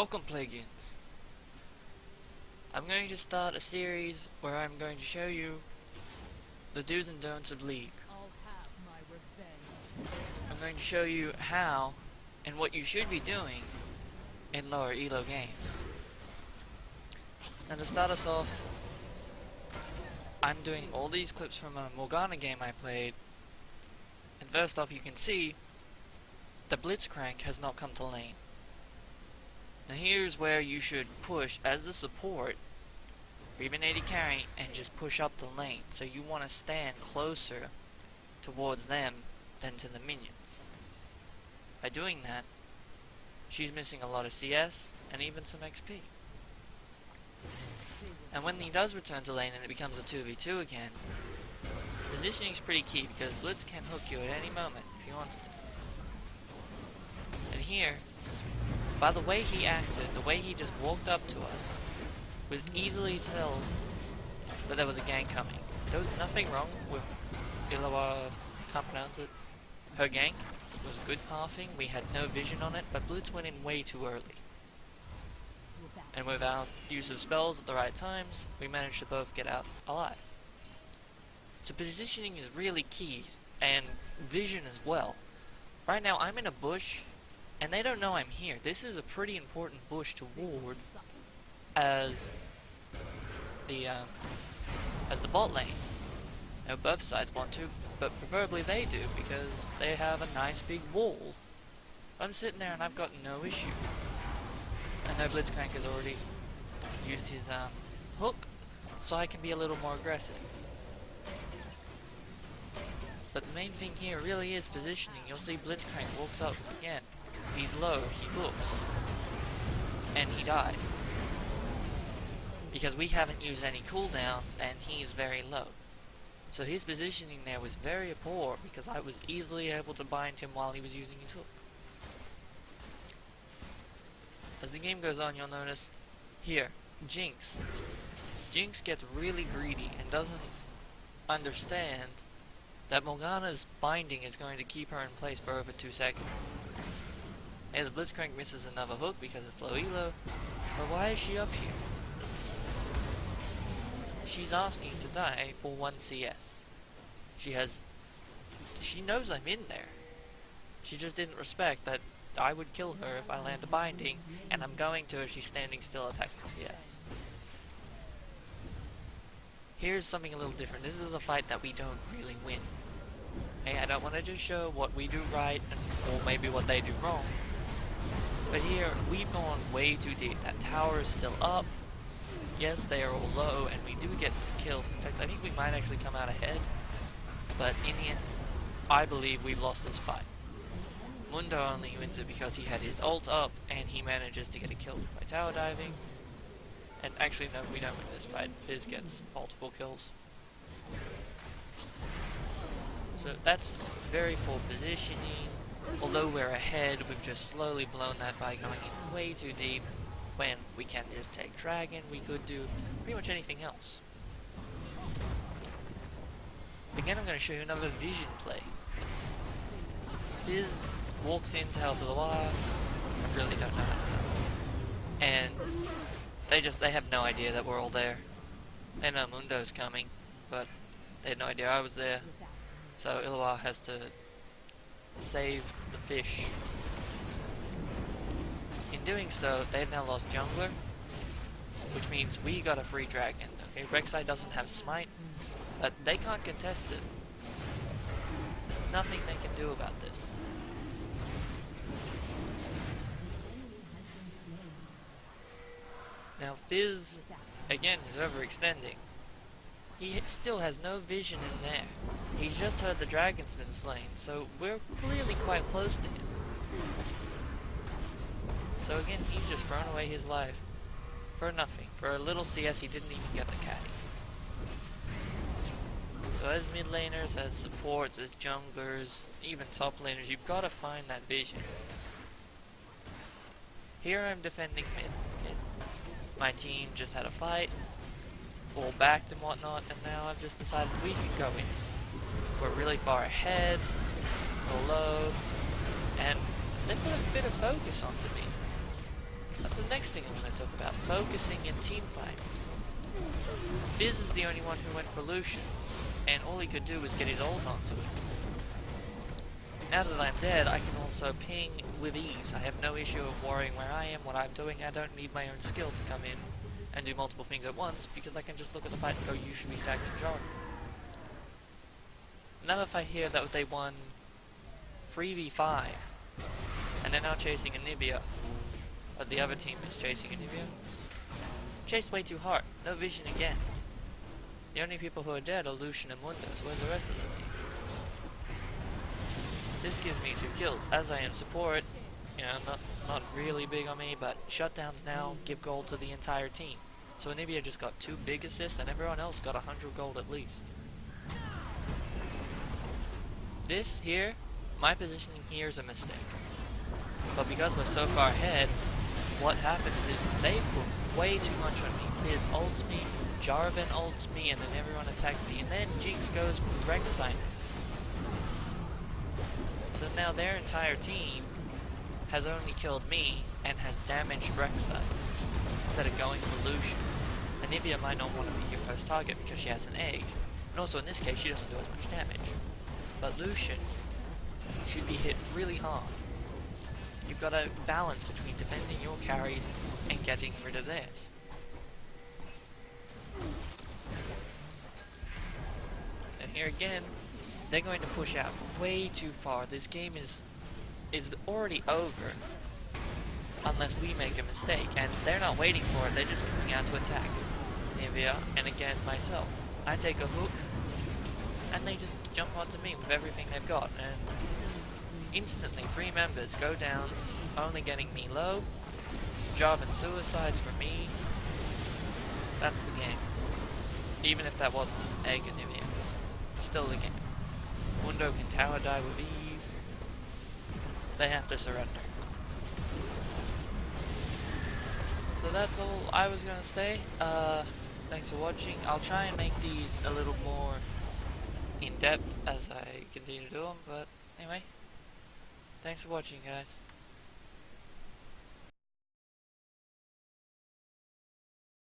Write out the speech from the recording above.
Welcome, Plagueons. I'm going to start a series where I'm going to show you the do's and don'ts of League. I'm going to show you how and what you should be doing in lower elo games. And to start us off, I'm doing all these clips from a Morgana game I played. And first off, you can see the Blitzcrank has not come to lane. Now here's where you should push as the support, or even AD carry, and just push up the lane. So you want to stand closer towards them than to the minions. By doing that, she's missing a lot of CS and even some XP. And when he does return to lane and it becomes a 2v2 again, positioning is pretty key because Blitz can hook you at any moment if he wants to. And here, by the way he acted, the way he just walked up to us, was easily tell that there was a gank coming. There was nothing wrong with Illawa, can't pronounce it. Her gank was good pathing, we had no vision on it, but Blitz went in way too early. And with our use of spells at the right times, we managed to both get out alive. So positioning is really key, and vision as well. Right now I'm in a bush, and they don't know I'm here. This is a pretty important bush to ward as the bot lane. Now both sides want to, but preferably they do because they have a nice big wall. I'm sitting there and I've got no issue. I know Blitzcrank has already used his hook, so I can be a little more aggressive. But the main thing here really is positioning. You'll see Blitzcrank walks up again. He's low, he looks, and he dies. Because we haven't used any cooldowns, and he's very low. So his positioning there was very poor, because I was easily able to bind him while he was using his hook. As the game goes on, you'll notice, here, Jinx. Jinx gets really greedy, and doesn't understand that Morgana's binding is going to keep her in place for over 2 seconds. Hey, the Blitzcrank misses another hook because it's low elo, but why is she up here? She's asking to die for 1 CS. She knows I'm in there. She just didn't respect that I would kill her if I land a binding, and I'm going to if she's standing still attacking CS. Here's something a little different. This is a fight that we don't really win. Hey, I don't want to just show what we do right, or maybe what they do wrong. But here, we've gone way too deep. That tower is still up. Yes, they are all low, and we do get some kills. In fact, I think we might actually come out ahead. But in the end, I believe we've lost this fight. Mundo only wins it because he had his ult up, and he manages to get a kill by tower diving. And actually, no, we don't win this fight. Fizz gets multiple kills. So that's very poor positioning. Although we're ahead, we've just slowly blown that by going in way too deep. When we can just take Dragon, we could do pretty much anything else. Again, I'm going to show you another vision play. Fizz walks in to help Illawa. I really don't know that. And they have no idea that we're all there. They know Mundo's coming, but they had no idea I was there. So Illawa has to save the fish. In doing so, they've now lost jungler, which means we got a free dragon. Okay, Rek'Sai doesn't have smite, but they can't contest it. There's nothing they can do about this. Now Fizz, again, is overextending. He still has no vision in there. He's just heard the dragon's been slain, so we're clearly quite close to him. So again, he's just thrown away his life for nothing. For a little CS, he didn't even get the caddy. So as mid laners, as supports, as junglers, even top laners, you've got to find that vision. Here I'm defending mid. Okay? My team just had a fight, all backed and whatnot, and now I've just decided we can go in. We're really far ahead, go low, and they put a bit of focus onto me. That's next thing I'm going to talk about, focusing in team fights. Fizz is the only one who went for Lucian, and all he could do was get his ults onto it. Now that I'm dead, I can also ping with ease. I have no issue of worrying where I am, what I'm doing. I don't need my own skill to come in and do multiple things at once, because I can just look at the fight and go, you should be attacking John. Now if I hear that they won 3v5, and they're now chasing Anivia, but the other team is chasing Anivia, chased way too hard, no vision again. The only people who are dead are Lucian and Mundos. Where's the rest of the team? This gives me 2 kills. As I am support, you know, not really big on me, but shutdowns now give gold to the entire team. So Anivia just got 2 big assists and everyone else got 100 gold at least. This here, my positioning here is a mistake. But because we're so far ahead, what happens is they put way too much on me. Fizz ults me, Jarvan ults me, and then everyone attacks me. And then Jinx goes for Rek'Sai. So now their entire team has only killed me and has damaged Rek'Sai instead of going for Lucian. Anivia might not want to be your first target because she has an egg. And also in this case she doesn't do as much damage. But Lucian should be hit really hard. You've got to balance between defending your carries and getting rid of theirs. And here again, they're going to push out way too far. This game is already over unless we make a mistake, and they're not waiting for it, they're just coming out to attack. Nivea, and again myself. I take a hook, and they just jump onto me with everything they've got, and instantly 3 members go down, only getting me low. Jarvan suicides for me. That's the game. Even if that wasn't an egg in Nivea. Still the game. Mundo can tower die with ease. They have to surrender. So that's all I was gonna say. Thanks for watching. I'll try and make these a little more in depth as I continue to do them, but anyway, thanks for watching, guys.